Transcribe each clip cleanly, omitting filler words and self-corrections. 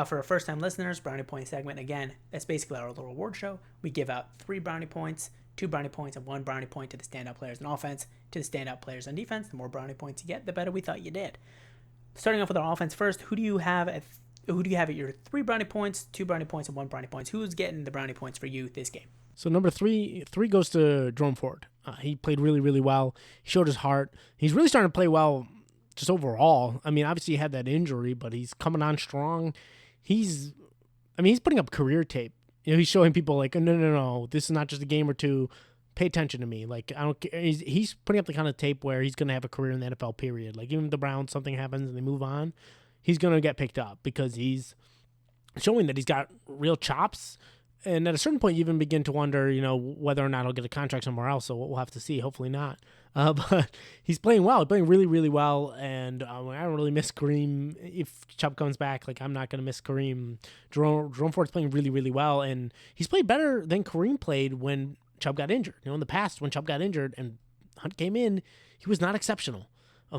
For our first-time listeners, Brownie Point segment, again, that's basically our little award show. We give out 3 brownie points, 2 brownie points, and 1 brownie point to the standout players on offense, to the standout players on defense. The more brownie points you get, the better we thought you did. Starting off with our offense first, who do you have at your 3 brownie points, 2 brownie points, and 1 brownie points? Who's getting the brownie points for you this game? So number three goes to Jerome Ford. He played really, really well. He showed his heart. He's really starting to play well just overall. I mean, obviously he had that injury, but he's coming on strong. He's putting up career tape. He's showing people like, no, this is not just a game or two. Pay attention to me. Like, I don't care. He's putting up the kind of tape where he's going to have a career in the NFL, period. Like, even if the Browns, something happens and they move on, he's going to get picked up because he's showing that he's got real chops. And at a certain point, you even begin to wonder, whether or not he'll get a contract somewhere else. So we'll have to see. Hopefully not. But he's playing well. He's playing really, really well. And I don't really miss Kareem. If Chubb comes back, I'm not going to miss Kareem. Jerome Ford's playing really, really well. And he's played better than Kareem played when Chubb got injured. In the past, when Chubb got injured and Hunt came in, he was not exceptional.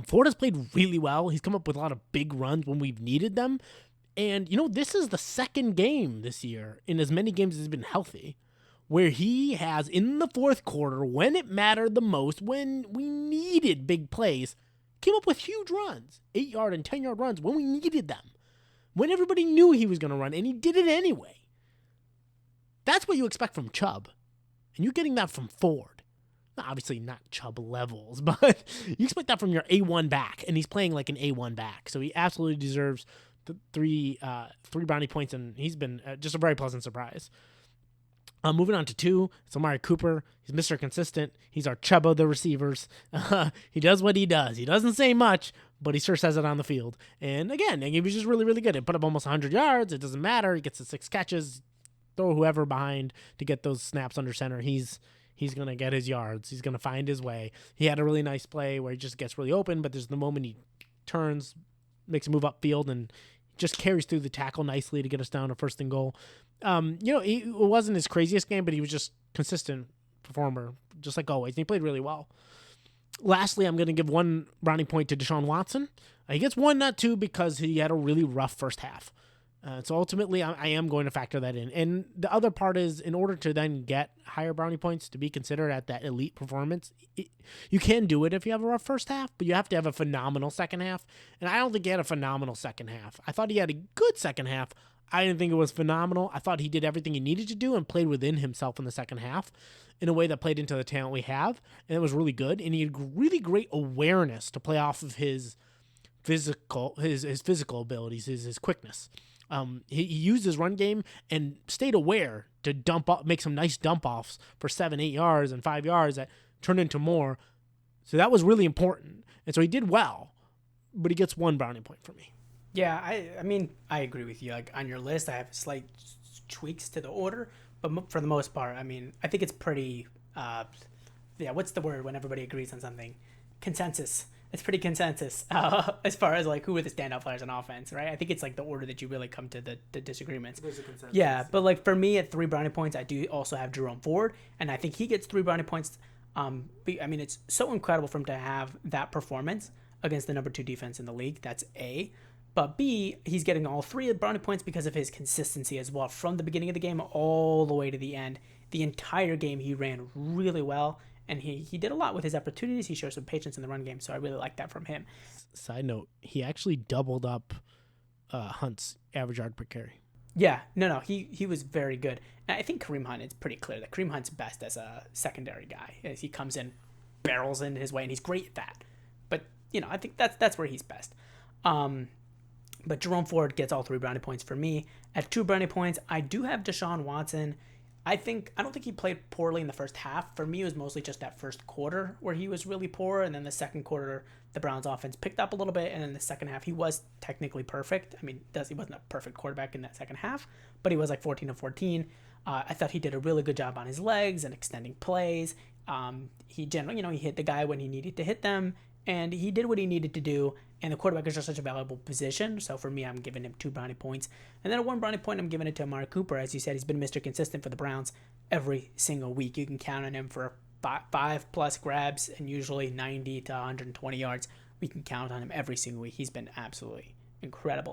Ford has played really well. He's come up with a lot of big runs when we've needed them. And, this is the second game this year in as many games as he's been healthy where he has, in the fourth quarter, when it mattered the most, when we needed big plays, came up with huge runs, 8-yard and 10-yard runs when we needed them, when everybody knew he was going to run, and he did it anyway. That's what you expect from Chubb, and you're getting that from Ford. Obviously not Chubb levels, but you expect that from your A1 back, and he's playing like an A1 back, so he absolutely deserves the three brownie points, and he's been just a very pleasant surprise. Moving on to 2, it's Amari Cooper. He's Mr. Consistent. He's our Chubb of the receivers. He does what he does. He doesn't say much, but he sure says it on the field. And again, he was just really, really good. He put up almost 100 yards. It doesn't matter. He gets the 6 catches. Throw whoever behind to get those snaps under center. He's going to get his yards. He's going to find his way. He had a really nice play where he just gets really open, but there's the moment he turns, makes a move upfield, and just carries through the tackle nicely to get us down to 1st and goal. It wasn't his craziest game, but he was just consistent performer, just like always. And he played really well. Lastly, I'm going to give 1 brownie point to Deshaun Watson. He gets 1, not 2, because he had a really rough first half. So ultimately, I am going to factor that in. And the other part is, in order to then get higher brownie points to be considered at that elite performance, you can do it if you have a rough first half, but you have to have a phenomenal second half. And I don't think he had a phenomenal second half. I thought he had a good second half. I didn't think it was phenomenal. I thought he did everything he needed to do and played within himself in the second half in a way that played into the talent we have. And it was really good. And he had really great awareness to play off of his physical abilities, his quickness. He used his run game and stayed aware to make some nice dump offs for 7, 8 yards and 5 yards that turned into more. So that was really important. And so he did well, but he gets 1 brownie point for me. Yeah, I mean, I agree with you. Like, on your list, I have slight tweaks to the order, but for the most part, I mean, I think it's pretty, what's the word when everybody agrees on something? Consensus. It's pretty consensus as far as like who are the standout players on offense, right? I think it's like the order that you really come to the disagreements. There's a consensus. Yeah, but like for me at 3 brownie points, I do also have Jerome Ford, and I think he gets 3 brownie points. I mean, it's so incredible for him to have that performance against the number 2 defense in the league. That's A. But B, he's getting all 3 brownie points because of his consistency as well. From the beginning of the game all the way to the end, the entire game he ran really well. And he did a lot with his opportunities. He showed some patience in the run game, so I really like that from him. Side note, he actually doubled up Hunt's average yard per carry. Yeah, no, he was very good. And I think Kareem Hunt, it's pretty clear that Kareem Hunt's best as a secondary guy. As he comes in, barrels in his way, and he's great at that. But, I think that's where he's best. But Jerome Ford gets all 3 brownie points for me. At 2 brownie points, I do have Deshaun Watson. I don't think he played poorly in the first half. For me, it was mostly just that first quarter where he was really poor, and then the second quarter, the Browns offense picked up a little bit, and then the second half, he was technically perfect. I mean, he wasn't a perfect quarterback in that second half, but he was like 14 of 14. I thought he did a really good job on his legs and extending plays. He generally, he hit the guy when he needed to hit them, and he did what he needed to do. And the quarterback is just such a valuable position. So for me, I'm giving him 2 brownie points. And then at 1 brownie point, I'm giving it to Amari Cooper. As you said, he's been Mr. Consistent for the Browns every single week. You can count on him for 5+ grabs and usually 90 to 120 yards. We can count on him every single week. He's been absolutely incredible.